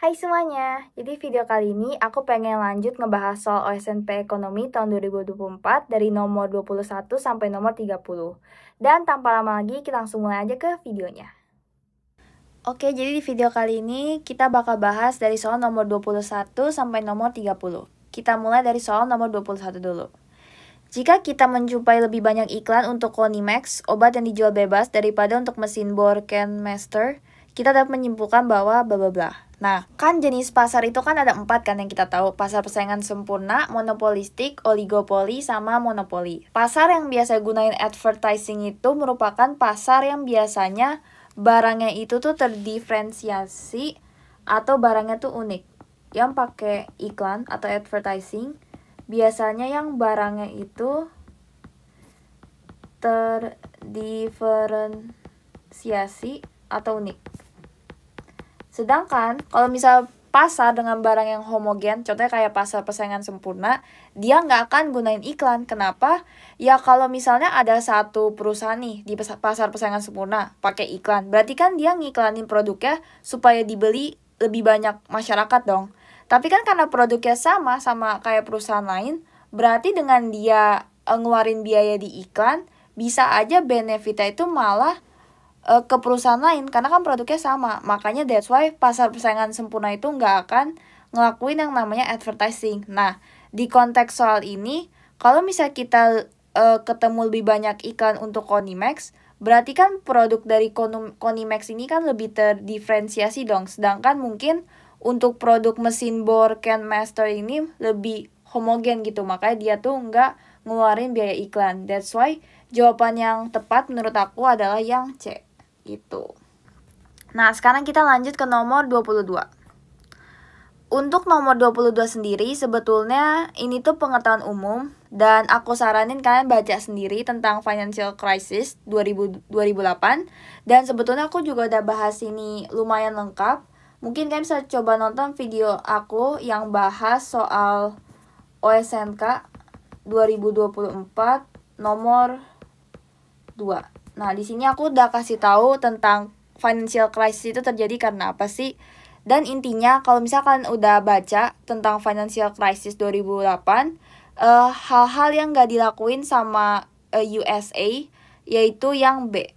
Hai semuanya, jadi video kali ini aku pengen lanjut ngebahas soal OSNP Ekonomi tahun 2024 dari nomor 21 sampai nomor 30. Dan tanpa lama lagi, kita langsung mulai aja ke videonya. Oke, jadi di video kali ini kita bakal bahas dari soal nomor 21 sampai nomor 30. Kita mulai dari soal nomor 21 dulu. Jika kita menjumpai lebih banyak iklan untuk Konimax, obat yang dijual bebas daripada untuk mesin bor Kenmaster, kita dapat menyimpulkan bahwa bla bla bla. Nah, kan jenis pasar itu kan ada 4 kan yang kita tahu. Pasar persaingan sempurna, monopolistik, oligopoli, sama monopoli. Pasar yang biasa gunain advertising itu merupakan pasar yang biasanya barangnya itu tuh terdiferensiasi atau barangnya tuh unik. Yang pakai iklan atau advertising, biasanya yang barangnya itu terdiferensiasi atau unik. Sedangkan kalau misal pasar dengan barang yang homogen, contohnya kayak pasar persaingan sempurna, dia nggak akan gunain iklan. Kenapa? Ya kalau misalnya ada satu perusahaan nih di pasar persaingan sempurna pakai iklan, berarti kan dia ngiklanin produknya supaya dibeli lebih banyak masyarakat dong. Tapi kan karena produknya sama kayak perusahaan lain, berarti dengan dia ngeluarin biaya di iklan, bisa aja benefitnya itu malah ke perusahaan lain karena kan produknya sama. Makanya that's why pasar persaingan sempurna itu nggak akan ngelakuin yang namanya advertising. Nah, di konteks soal ini, kalau misalnya kita ketemu lebih banyak iklan untuk Konimax, berarti kan produk dari Konimax ini kan lebih terdiferensiasi dong. Sedangkan mungkin untuk produk mesin bor Kenmaster ini lebih homogen gitu. Makanya dia tuh nggak ngeluarin biaya iklan. That's why jawaban yang tepat menurut aku adalah yang C. Itu. Nah, sekarang kita lanjut ke nomor 22. Untuk nomor 22 sendiri, sebetulnya ini tuh pengetahuan umum, dan aku saranin kalian baca sendiri tentang financial crisis 2008, dan sebetulnya aku juga udah bahas ini lumayan lengkap. Mungkin kalian bisa coba nonton video aku yang bahas soal OSNK 2024 nomor 2. Nah, di sini aku udah kasih tahu tentang financial crisis itu terjadi karena apa sih? Dan intinya kalau misalkan udah baca tentang financial crisis 2008, hal-hal yang gak dilakuin sama USA, yaitu yang B,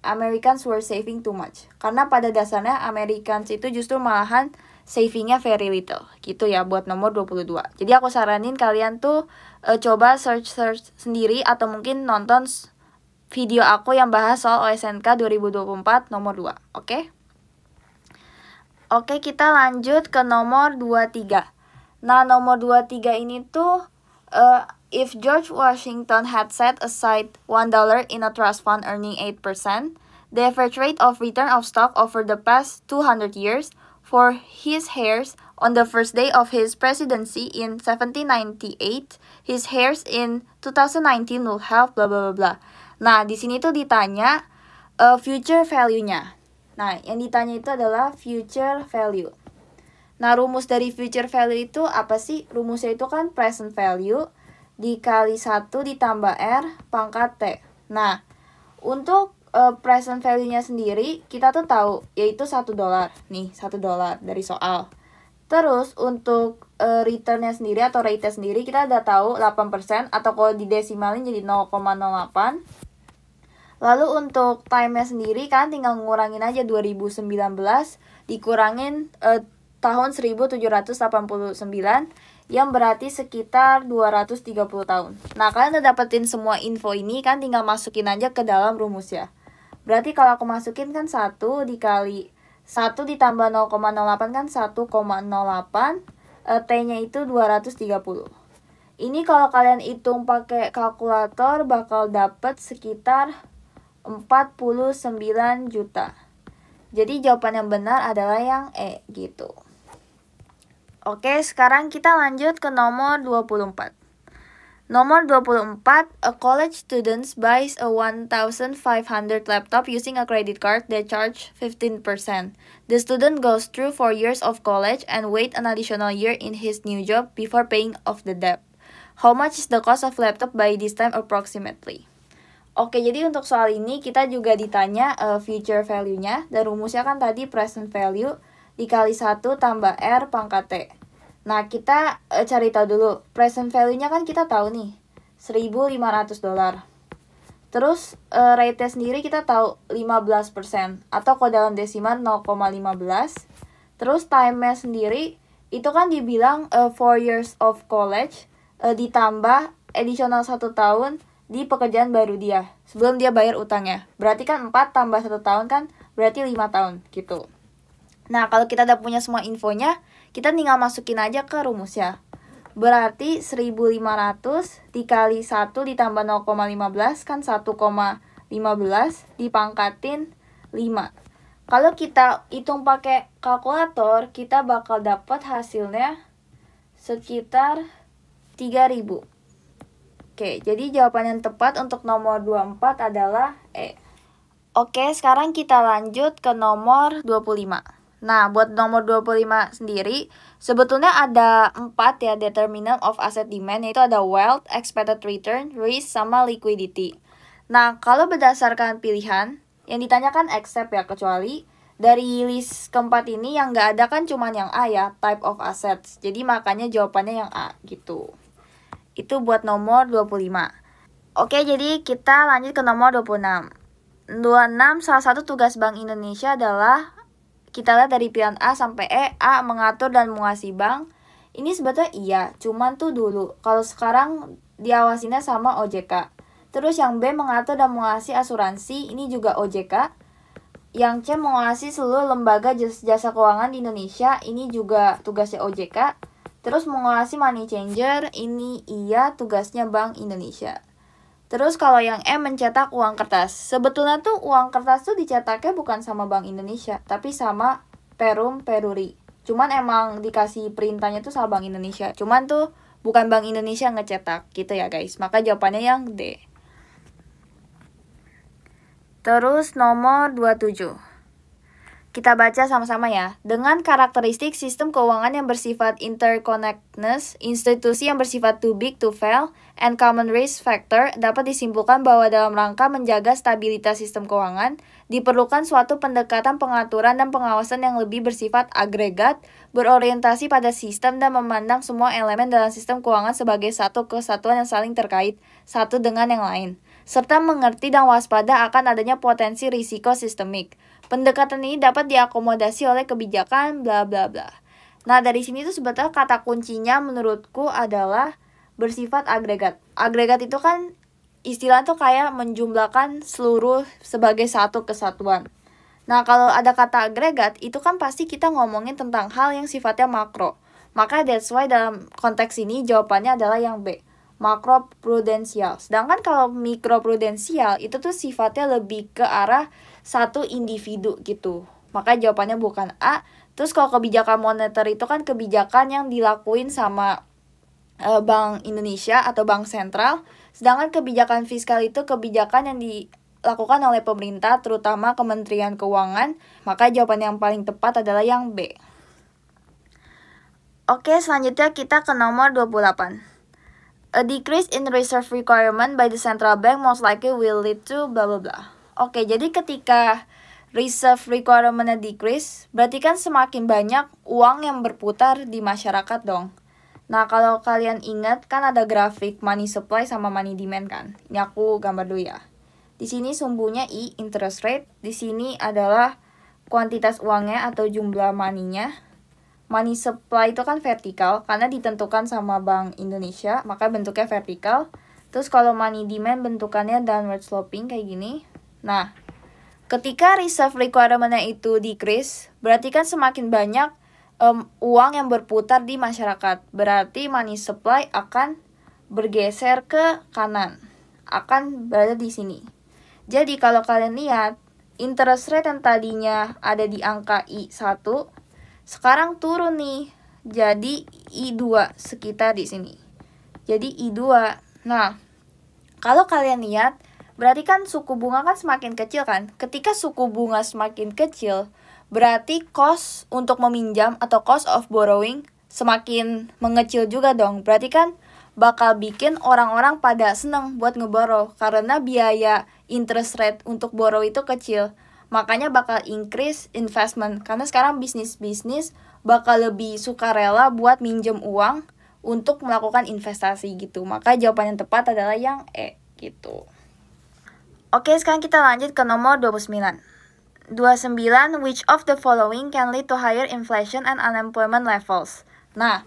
Americans were saving too much. Karena pada dasarnya Americans itu justru malahan savingnya very little. Gitu ya buat nomor 22. Jadi aku saranin kalian tuh coba search sendiri atau mungkin nonton video aku yang bahas soal OSNK 2024 nomor 2, oke? Oke, kita lanjut ke nomor 23. Nah, nomor 23 ini tuh, if George Washington had set aside $1 in a trust fund earning 8%, the average rate of return of stock over the past 200 years for his heirs on the first day of his presidency in 1798, his heirs in 2019 will have blah blah blah blah. Nah, di sini tuh ditanya future value-nya. Nah, yang ditanya itu adalah future value. Nah, rumus dari future value itu apa sih? Rumusnya itu kan present value dikali 1 ditambah R pangkat T. Nah, untuk present value-nya sendiri, kita tuh tahu, yaitu $1. Nih, $1 dari soal. Terus, untuk return-nya sendiri atau rate-nya sendiri, kita udah tahu 8%, atau kalau didesimalin jadi 0,08. Lalu untuk time-nya sendiri kan tinggal ngurangin aja 2019 dikurangin tahun 1789 yang berarti sekitar 230 tahun. Nah, kalian udah dapetin semua info ini kan tinggal masukin aja ke dalam rumus ya. Berarti kalau aku masukin kan 1 dikali 1 ditambah 0,08 kan 1,08, T-nya itu 230. Ini kalau kalian hitung pakai kalkulator bakal dapet sekitar 49 juta. Jadi jawaban yang benar adalah yang E gitu. Oke, sekarang kita lanjut ke nomor 24. Nomor 24, a college student buys a 1,500 laptop using a credit card that charge 15%. The student goes through 4 years of college and wait an additional year in his new job before paying off the debt. How much is the cost of laptop by this time approximately? Oke, jadi untuk soal ini kita juga ditanya future value-nya, dan rumusnya kan tadi present value dikali 1 tambah R pangkat T. Nah, kita cari tahu dulu. Present value-nya kan kita tahu nih, $1.500. Terus rate-nya sendiri kita tahu 15%, atau kalau dalam desimal 0,15. Terus time-nya sendiri itu kan dibilang 4 years of college ditambah additional 1 tahun di pekerjaan baru dia sebelum dia bayar utangnya. Berarti kan 4 tambah 1 tahun kan berarti 5 tahun gitu. Nah, kalau kita udah punya semua infonya, kita tinggal masukin aja ke rumusnya. Berarti 1.500 dikali 1 ditambah 0,15 kan 1,15 dipangkatin 5. Kalau kita hitung pakai kalkulator, kita bakal dapat hasilnya sekitar 3.000. Oke, jadi jawaban yang tepat untuk nomor 24 adalah E. Oke, sekarang kita lanjut ke nomor 25. Nah, buat nomor 25 sendiri, sebetulnya ada 4 ya determinant of asset demand, yaitu ada wealth, expected return, risk, sama liquidity. Nah, kalau berdasarkan pilihan, yang ditanyakan except ya, kecuali dari list keempat ini yang nggak ada kan cuma yang A ya, type of assets. Jadi makanya jawabannya yang A gitu. Itu buat nomor 25. Oke, jadi kita lanjut ke nomor 26. 26, salah satu tugas Bank Indonesia adalah, kita lihat dari pilihan A sampai E. A, mengatur dan mengawasi bank. Ini sebetulnya iya, cuman tuh dulu. Kalau sekarang diawasinnya sama OJK. Terus yang B, mengatur dan mengawasi asuransi. Ini juga OJK. Yang C, mengawasi seluruh lembaga jasa keuangan di Indonesia. Ini juga tugasnya OJK. Terus mengawasi money changer. Ini iya, tugasnya Bank Indonesia. Terus kalau yang E, mencetak uang kertas. Sebetulnya tuh uang kertas tuh dicetaknya bukan sama Bank Indonesia, tapi sama Perum Peruri. Cuman emang dikasih perintahnya tuh sama Bank Indonesia. Cuman tuh bukan Bank Indonesia yang ngecetak gitu ya guys. Maka jawabannya yang D. Terus nomor 27. Kita baca sama-sama ya. Dengan karakteristik sistem keuangan yang bersifat interconnectedness, institusi yang bersifat too big to fail, and common risk factor, dapat disimpulkan bahwa dalam rangka menjaga stabilitas sistem keuangan, diperlukan suatu pendekatan pengaturan dan pengawasan yang lebih bersifat agregat, berorientasi pada sistem dan memandang semua elemen dalam sistem keuangan sebagai satu kesatuan yang saling terkait, satu dengan yang lain, serta mengerti dan waspada akan adanya potensi risiko sistemik. Pendekatan ini dapat diakomodasi oleh kebijakan bla bla bla. Nah, dari sini tuh sebetulnya kata kuncinya menurutku adalah bersifat agregat. Agregat itu kan istilah tuh kayak menjumlahkan seluruh sebagai satu kesatuan. Nah, kalau ada kata agregat itu kan pasti kita ngomongin tentang hal yang sifatnya makro. Maka that's why dalam konteks ini jawabannya adalah yang B, makroprudensial. Sedangkan kalau mikroprudensial itu tuh sifatnya lebih ke arah satu individu gitu. Maka jawabannya bukan A. Terus kalau kebijakan moneter itu kan kebijakan yang dilakuin sama Bank Indonesia atau Bank Sentral. Sedangkan kebijakan fiskal itu kebijakan yang dilakukan oleh pemerintah, terutama Kementerian Keuangan. Maka jawaban yang paling tepat adalah yang B. Oke, selanjutnya kita ke nomor 28. A decrease in reserve requirement by the central bank most likely will lead to bla bla bla. Oke, jadi ketika reserve requirement-nya decrease, berarti kan semakin banyak uang yang berputar di masyarakat dong. Nah, kalau kalian ingat kan ada grafik money supply sama money demand kan. Ini aku gambar dulu ya. Di sini sumbunya I, interest rate. Di sini adalah kuantitas uangnya atau jumlah money-nya. Money supply itu kan vertikal karena ditentukan sama Bank Indonesia, maka bentuknya vertikal. Terus kalau money demand bentukannya downward sloping kayak gini. Nah, ketika reserve requirement-nya itu decrease, berarti kan semakin banyak uang yang berputar di masyarakat. Berarti money supply akan bergeser ke kanan, akan berada di sini. Jadi kalau kalian lihat, interest rate yang tadinya ada di angka I1, sekarang turun nih, jadi I2 sekitar di sini. Jadi I2. Nah, kalau kalian lihat, berarti kan suku bunga kan semakin kecil kan. Ketika suku bunga semakin kecil, berarti cost untuk meminjam atau cost of borrowing semakin mengecil juga dong. Berarti kan bakal bikin orang-orang pada seneng buat ngeborrow karena biaya interest rate untuk borrow itu kecil. makanya bakal increase investment. Karena sekarang bisnis-bisnis bakal lebih sukarela buat minjem uang untuk melakukan investasi gitu. Maka jawaban yang tepat adalah yang E gitu. Oke, sekarang kita lanjut ke nomor 29. 29, which of the following can lead to higher inflation and unemployment levels? Nah,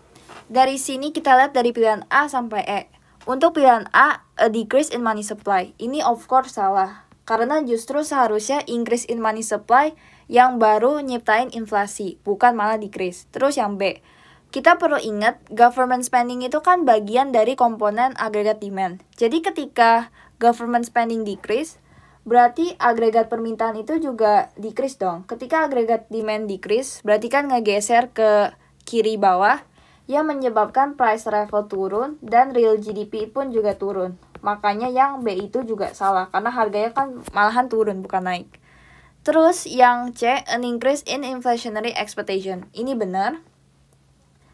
dari sini kita lihat dari pilihan A sampai E. Untuk pilihan A decrease in money supply. Ini of course salah. Karena justru seharusnya increase in money supply yang baru nyiptain inflasi, bukan malah decrease. Terus yang B, kita perlu ingat government spending itu kan bagian dari komponen agregat demand. Jadi ketika government spending decrease, berarti agregat permintaan itu juga decrease dong. Ketika agregat demand decrease, berarti kan ngegeser ke kiri bawah, yang menyebabkan price level turun dan real GDP pun juga turun. Makanya yang B itu juga salah, karena harganya kan malahan turun, bukan naik. Terus yang C, an increase in inflationary expectation. Ini benar.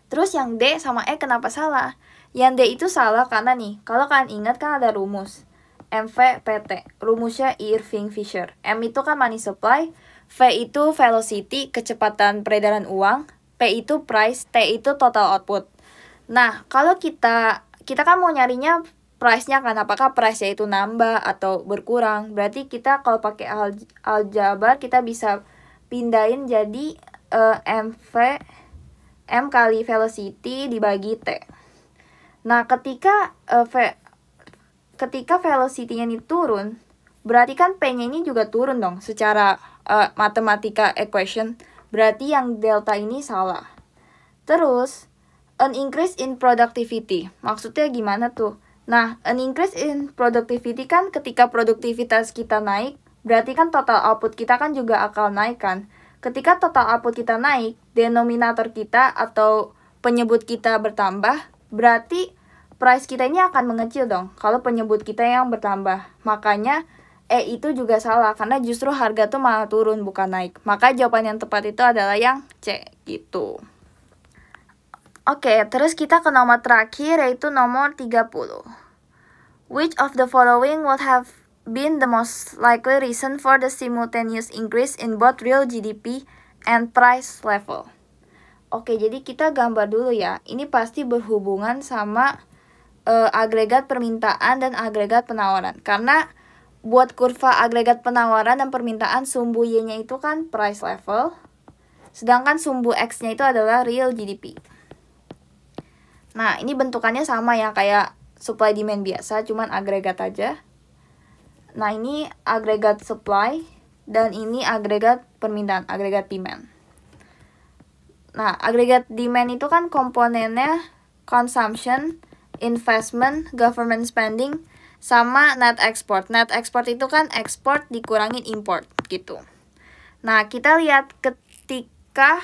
Terus yang D sama E kenapa salah? Yang D itu salah karena nih, kalau kalian ingat kan ada rumus MVPT, rumusnya Irving Fisher. M itu kan money supply, V itu velocity, kecepatan peredaran uang, P itu price, T itu total output. Nah, kalau kita kan mau nyarinya price-nya kan, apakah price-nya itu nambah atau berkurang. Berarti kita kalau pakai aljabar kita bisa pindahin jadi M kali velocity dibagi T. Nah, ketika velocity-nya ini turun, berarti kan P-nya ini juga turun dong secara matematika equation. Berarti yang delta ini salah. Terus, an increase in productivity. Maksudnya gimana tuh? Nah, an increase in productivity kan ketika produktivitas kita naik, berarti kan total output kita kan juga akan naik kan. Ketika total output kita naik, denominator kita atau penyebut kita bertambah, berarti price kita ini akan mengecil dong kalau penyebut kita yang bertambah. Makanya E itu juga salah, karena justru harga tuh malah turun, bukan naik. Maka jawaban yang tepat itu adalah yang C, gitu. Oke, terus kita ke nomor terakhir, yaitu nomor 30. Which of the following would have been the most likely reason for the simultaneous increase in both real GDP and price level? Oke, jadi kita gambar dulu ya. Ini pasti berhubungan sama agregat permintaan dan agregat penawaran. Karena buat kurva agregat penawaran dan permintaan, sumbu Y-nya itu kan price level, sedangkan sumbu X-nya itu adalah real GDP. Nah, ini bentukannya sama ya, kayak supply demand biasa, cuman agregat aja. Nah, ini agregat supply, dan ini agregat permintaan, agregat demand. Nah, agregat demand itu kan komponennya consumption, investment, government spending, sama net export. Net export itu kan export dikurangin import gitu. Nah, kita lihat ketika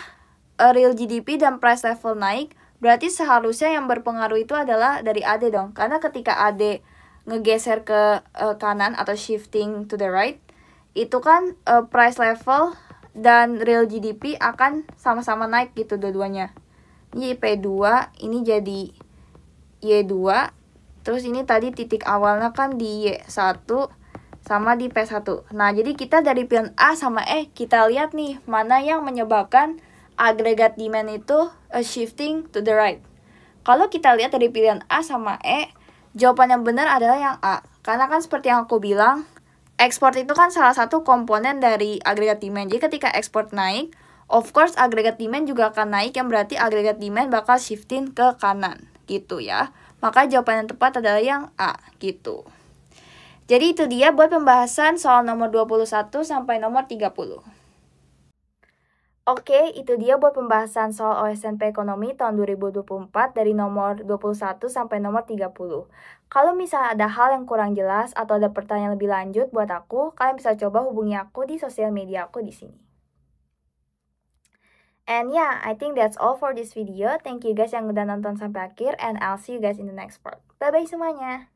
real GDP dan price level naik, berarti seharusnya yang berpengaruh itu adalah dari AD dong. Karena ketika AD ngegeser ke kanan atau shifting to the right, itu kan price level dan real GDP akan sama-sama naik gitu dua-duanya. Ini P2, ini jadi Y2. Terus ini tadi titik awalnya kan di Y1 sama di P1. Nah, jadi kita dari pilihan A sama E, kita lihat nih mana yang menyebabkan agregat demand itu shifting to the right. Kalau kita lihat dari pilihan A sama E, jawaban yang benar adalah yang A. Karena kan seperti yang aku bilang, ekspor itu kan salah satu komponen dari agregat demand. Jadi ketika ekspor naik, of course agregat demand juga akan naik, yang berarti agregat demand bakal shifting ke kanan gitu ya. Maka jawaban yang tepat adalah yang A, gitu. Jadi itu dia buat pembahasan soal nomor 21 sampai nomor 30. Oke, itu dia buat pembahasan soal OSNP Ekonomi tahun 2024 dari nomor 21 sampai nomor 30. Kalau misalnya ada hal yang kurang jelas atau ada pertanyaan lebih lanjut buat aku, kalian bisa coba hubungi aku di sosial media aku di sini. And yeah, I think that's all for this video. Thank you guys yang udah nonton sampai akhir, and I'll see you guys in the next part. Bye-bye semuanya!